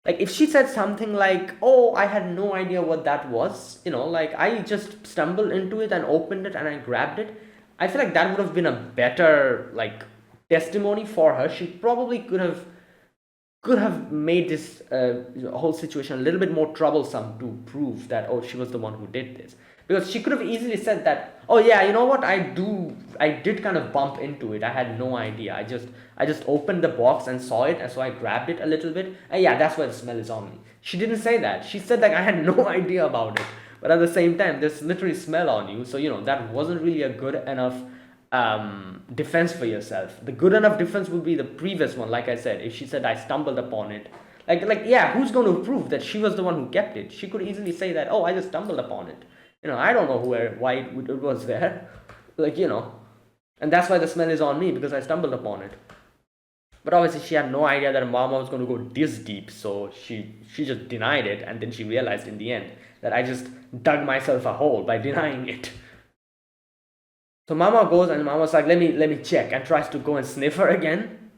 Like if she said something like, oh, I had no idea what that was, I just stumbled into it and opened it and I grabbed it, I feel like that would have been a better testimony for her. She probably could have made this whole situation a little bit more troublesome to prove that, oh, she was the one who did this, because she could have easily said that, oh yeah, you know what, I did kind of bump into it, I had no idea, I just opened the box and saw it, and so I grabbed it a little bit, and yeah, that's why the smell is on me. She didn't say that. She said I had no idea about it, but at the same time there's literally smell on you, so that wasn't really a good enough defense for yourself. The good enough defense would be the previous one, like I said. If she said I stumbled upon it, yeah, who's going to prove that she was the one who kept it? She could easily say that, oh, I just stumbled upon it. I don't know why it was there, and that's why the smell is on me, because I stumbled upon it. But obviously she had no idea that Mama was going to go this deep, so she just denied it, and then she realized in the end that I just dug myself a hole by denying it. So Mama goes and Mama's like, let me check, and tries to go and sniff her again.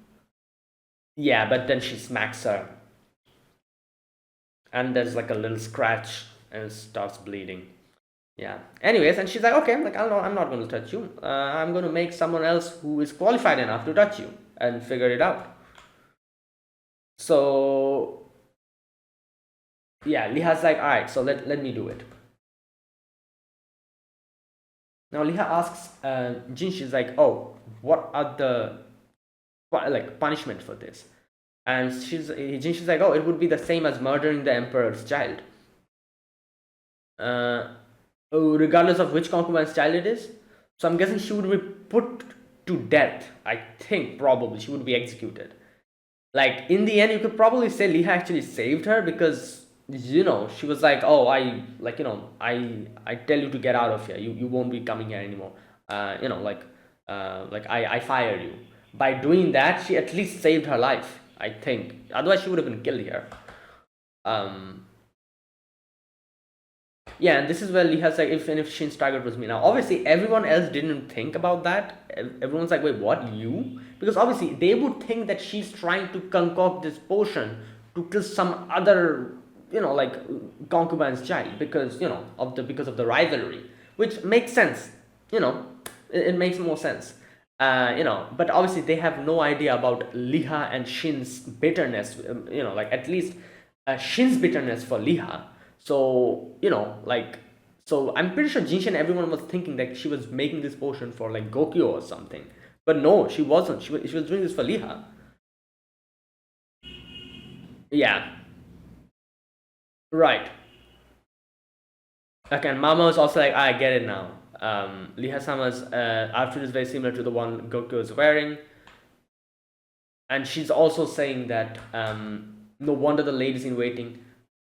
Yeah, but then she smacks her. and there's like a little scratch and it starts bleeding. Yeah. Anyways, and she's like, okay, like I'm not going to touch you. I'm going to make someone else who is qualified enough to touch you and figure it out. So yeah, Liha's like, all right, so let me do it. Now Liha asks Jin, she's like, oh, what are the like punishment for this? And she's like, oh, it would be the same as murdering the emperor's child. Uh, Regardless of which concubine's child it is. So I'm guessing she would be put to death. I think probably she would be executed. Like in the end, you could probably say Liha actually saved her because she was like, oh, I tell you to get out of here. You won't be coming here anymore. Like I fire you. By doing that, she at least saved her life. I think. Otherwise, she would have been killed here. Um, yeah, and this is where Liha's like, if Shin's target was me. Now, obviously, everyone else didn't think about that. Everyone's like, wait, what, you? Because obviously, they would think that she's trying to concoct this potion to kill some other, like concubine's child because of the rivalry, which makes sense. It makes more sense. But obviously, they have no idea about Liha and Shin's bitterness. Like at least Shin's bitterness for Liha. So, so I'm pretty sure Jinshin, everyone was thinking that she was making this potion for like Gokyo or something. But no, she wasn't. She was doing this for Liha. Yeah, right. Okay, and Mama was also like, I get it now. Liha Sama's outfit is very similar to the one Gokyo is wearing. And she's also saying that no wonder the ladies in waiting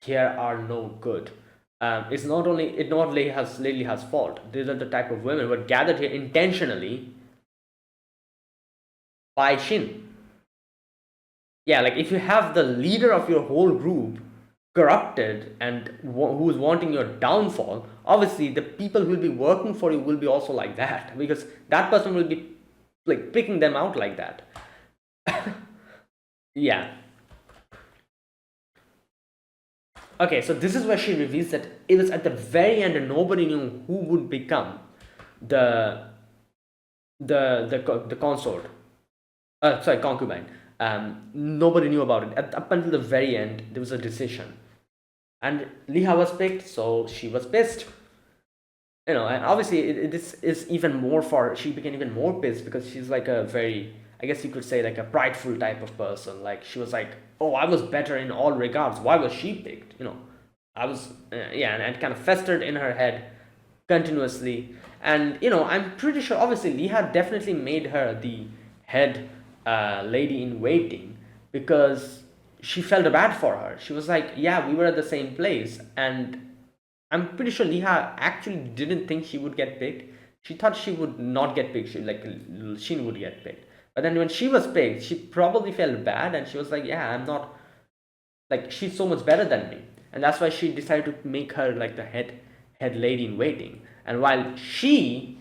here are no good. It's not Lady has fault. These are the type of women who are gathered here intentionally by Shin. Yeah, like if you have the leader of your whole group corrupted and who is wanting your downfall, obviously the people who will be working for you will be also like that because that person will be like picking them out like that. Yeah. Okay, so this is where she reveals that it was at the very end and nobody knew who would become the the consort. Sorry, concubine. Nobody knew about it. Up until the very end, there was a decision, and Liha was picked, so she was pissed. And obviously this is even more for she became even more pissed because she's like a very, I guess you could say, like a prideful type of person. Like she was like, oh, I was better in all regards, why was she picked? I was yeah, and it kind of festered in her head continuously. And I'm pretty sure obviously Liha definitely made her the head lady in waiting because she felt bad for her. She was like, yeah, we were at the same place, and I'm pretty sure Liha actually didn't think she would get picked. She thought she would not get picked. Like Shin would get picked. But then when she was picked, she probably felt bad and she was like, yeah, I'm not, like she's so much better than me. And that's why she decided to make her like the head lady in waiting. And while she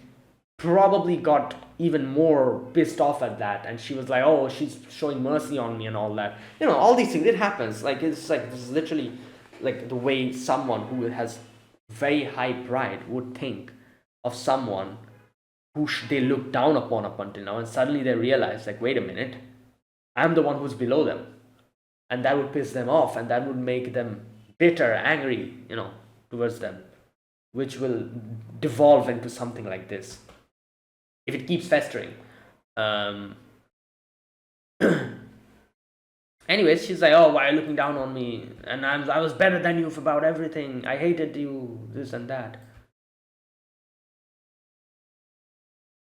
probably got even more pissed off at that, and she was like, oh, she's showing mercy on me and all that. All these things, it happens. Like it's like this is literally like the way someone who has very high pride would think of someone who they look down upon up until now, and suddenly they realize, like, wait a minute, I'm the one who's below them, and that would piss them off, and that would make them bitter, angry, towards them, which will devolve into something like this if it keeps festering. Um, Anyways, she's like, oh, why are you looking down on me? And I was better than you for about everything. I hated you, this and that.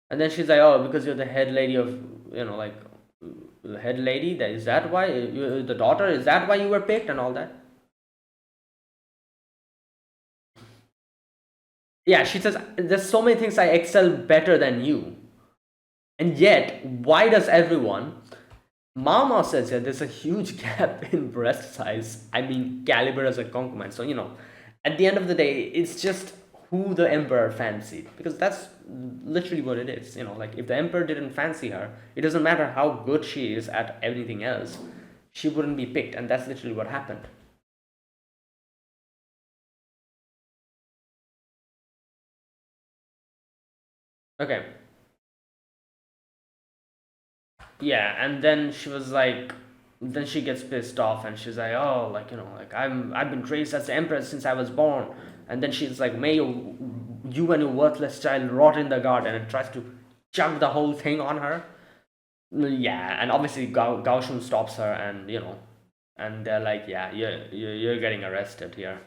And then she's like, oh, because you're the head lady of, like, the head lady. Is that why? You the daughter? Is that why you were picked and all that? Yeah, she says, there's so many things I excel better than you. And yet, why does everyone? Mama says that there's a huge gap in breast size. I mean, caliber as a concubine. So, at the end of the day, it's just who the emperor fancied. Because that's literally what it is. Like if the emperor didn't fancy her, it doesn't matter how good she is at everything else, she wouldn't be picked. And that's literally what happened. Okay. Yeah, and then she was like, then she gets pissed off and she's like, oh, like, like I've been raised as the empress since I was born. And then she's like, may you and your worthless child rot in the garden, and tries to chunk the whole thing on her. Yeah, and obviously Gao Shun stops her, and and they're like, yeah, you're getting arrested here.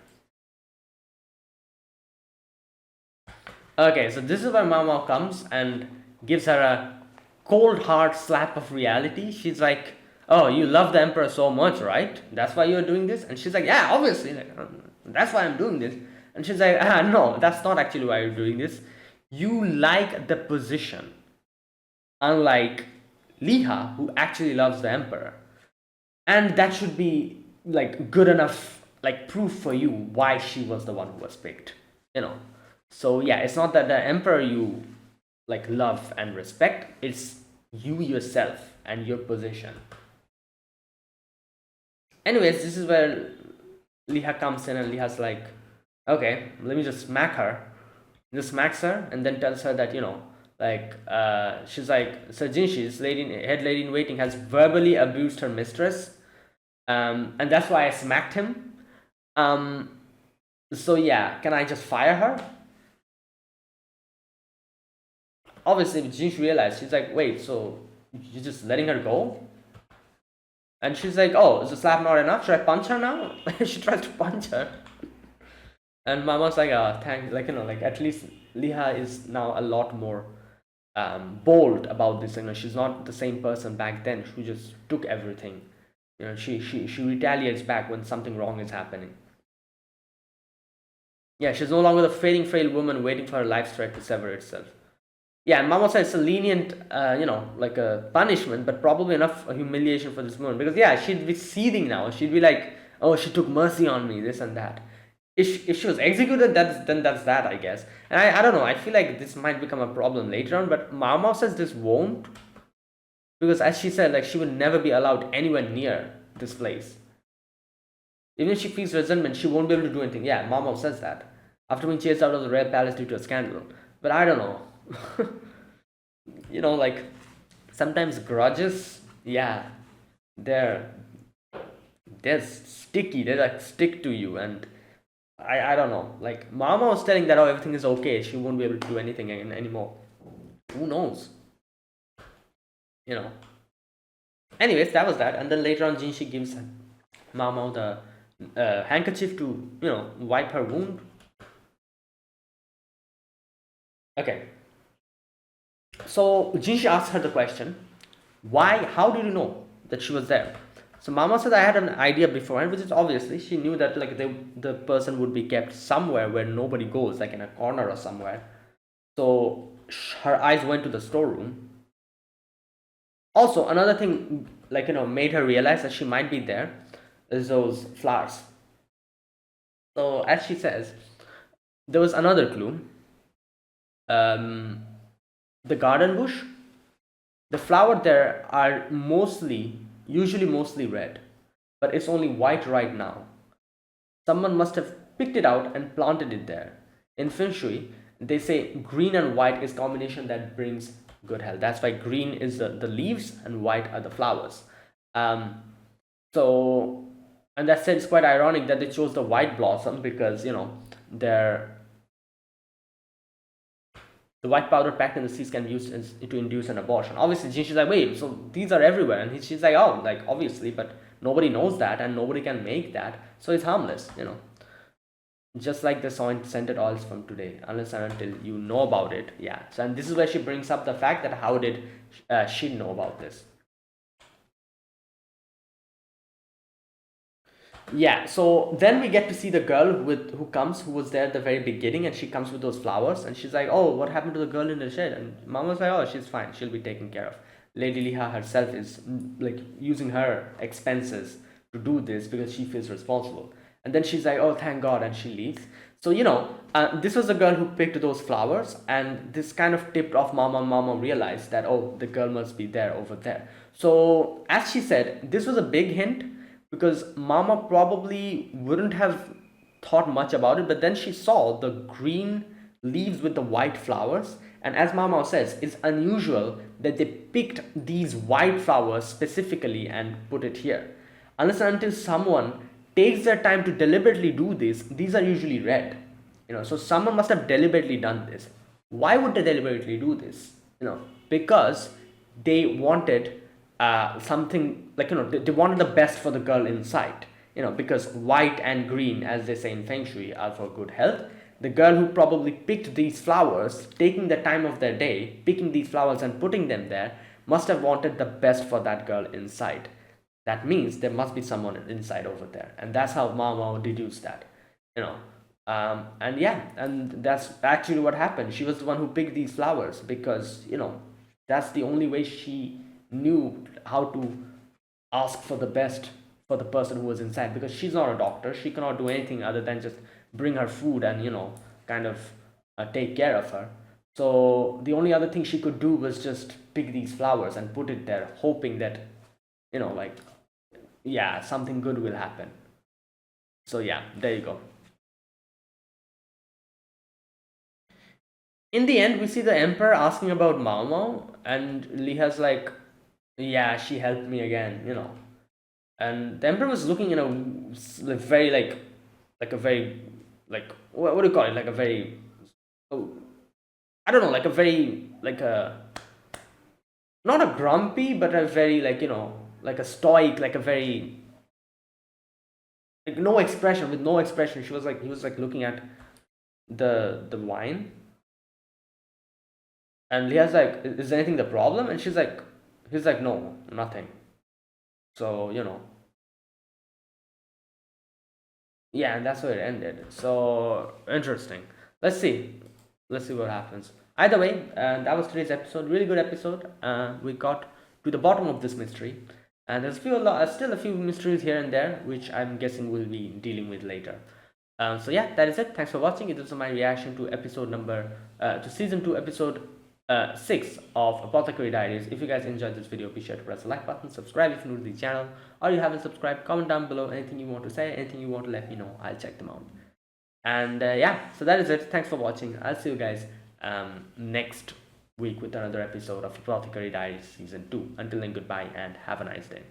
Okay, so this is where Mama comes and gives her a cold hard slap of reality. She's like, "Oh, you love the emperor so much, right? That's why you're doing this." And she's like, "Yeah, obviously, like, that's why I'm doing this." And she's like, "Ah, no, that's not actually why you're doing this. You like the position, unlike Liha, who actually loves the emperor, and that should be like good enough, like proof for you why she was the one who was picked, you know." So yeah, it's not that the emperor you like love and respect, it's you yourself and your position. Anyways, this is where Liha comes in, and Liha's like, okay, let me just smack her. Just smacks her and then tells her that, like, she's like, Sir Jinshi's head lady in waiting has verbally abused her mistress, and that's why I smacked him. Um, so yeah, can I just fire her? Obviously, Jinshi realized, she's like, wait, so you're just letting her go? And she's like, oh, is the slap not enough? Should I punch her now? She tries to punch her. And Mama's like, thank, like, like at least Liha is now a lot more bold about this. She's not the same person back then who just took everything. She retaliates back when something wrong is happening. Yeah, she's no longer the fading frail woman waiting for her life thread to sever itself. Yeah, and Mama says it's a lenient, like a punishment, but probably enough a humiliation for this woman, because yeah, she'd be seething now. She'd be like, oh, she took mercy on me, this and that. If she was executed, then that's that, I guess. And I don't know. I feel like this might become a problem later on, but Mama says this won't, because as she said, like she would never be allowed anywhere near this place. Even if she feels resentment, she won't be able to do anything. Yeah, Mama says that after being chased out of the royal palace due to a scandal. But I don't know. Like sometimes grudges, yeah, they're they're sticky. They like stick to you, and I don't know. Like Mama was telling that, oh, everything is okay. She won't be able to do anything anymore. Who knows? You know. Anyways, that was that. And then later on, Jinshi gives Mama the handkerchief to wipe her wound. Okay. So Jinshi asks her the question, why? How did you know that she was there? So Mama said I had an idea beforehand, which is obviously she knew that like the person would be kept somewhere where nobody goes, like in a corner or somewhere. So her eyes went to the storeroom. Also, another thing like made her realize that she might be there is those flowers. So as she says, there was another clue. Um, the garden bush. The flower there are usually mostly red, but it's only white right now. Someone must have picked it out and planted it there. In Feng Shui, they say green and white is combination that brings good health. That's why green is the leaves and white are the flowers. Um, so, and that said, it's quite ironic that they chose the white blossom because they're the white powder packed in the seeds can be used to induce an abortion. Obviously, she's like, wait, so these are everywhere, and she's like, oh, like obviously, but nobody knows that, and nobody can make that, so it's harmless. Just like the scented oils from today, unless and until you know about it. Yeah. So, and this is where she brings up the fact that how did she know about this? Yeah, so then we get to see the girl who was there at the very beginning, and she comes with those flowers, and she's like, oh, what happened to the girl in the shed? And Mama's like, oh, she's fine, she'll be taken care of. Lady Liha herself is like using her expenses to do this because she feels responsible. And then she's like, oh, thank God, and she leaves. So this was the girl who picked those flowers, and this kind of tipped off Mama. Mama realized that, oh, the girl must be there over there. So as she said, this was a big hint because Mama probably wouldn't have thought much about it, but then she saw the green leaves with the white flowers, And as Mao says, it's unusual that they picked these white flowers specifically and put it here. Unless and until someone takes their time to deliberately do this, these are usually red. So someone must have deliberately done this. Why would they deliberately do this? Because they wanted something like, they wanted the best for the girl inside. Because white and green, as they say in feng shui, are for good health. The girl who probably picked these flowers, taking the time of their day, picking these flowers and putting them there, must have wanted the best for that girl inside. That means there must be someone inside over there, and that's how Mao deduced that. you know and yeah, and that's actually what happened. She was the one who picked these flowers because that's the only way she knew how to ask for the best for the person who was inside, because she's not a doctor. She cannot do anything other than just bring her food and kind of take care of her. So the only other thing she could do was just pick these flowers and put it there, hoping that like, yeah, something good will happen. So yeah, there you go. In the end, we see the emperor asking about Mao Mao, and Liha's like, yeah, she helped me again. And the emperor was looking in a very like a very like what do you call it, like a very, oh, I don't know, like a very like a, not a grumpy, but a very like like a stoic, like a very like no expression, with no expression. He was like looking at the wine, and Leah's like, is anything the problem? And he's like, no, nothing. So yeah, and that's where it ended. So interesting. Let's see. Let's see what happens. Either way, that was today's episode. Really good episode. We got to the bottom of this mystery, and there's still a few mysteries here and there, which I'm guessing we'll be dealing with later. So yeah, that is it. Thanks for watching. It was my reaction to to season 2, episode 6 of Apothecary Diaries. If you guys enjoyed this video, be sure to press the like button, subscribe if you're new to the channel, or you haven't subscribed. Comment down below anything you want to say, anything you want to let me know. I'll check them out. And yeah, so that is it. Thanks for watching. I'll see you guys next week with another episode of Apothecary Diaries season 2. Until then, goodbye and have a nice day.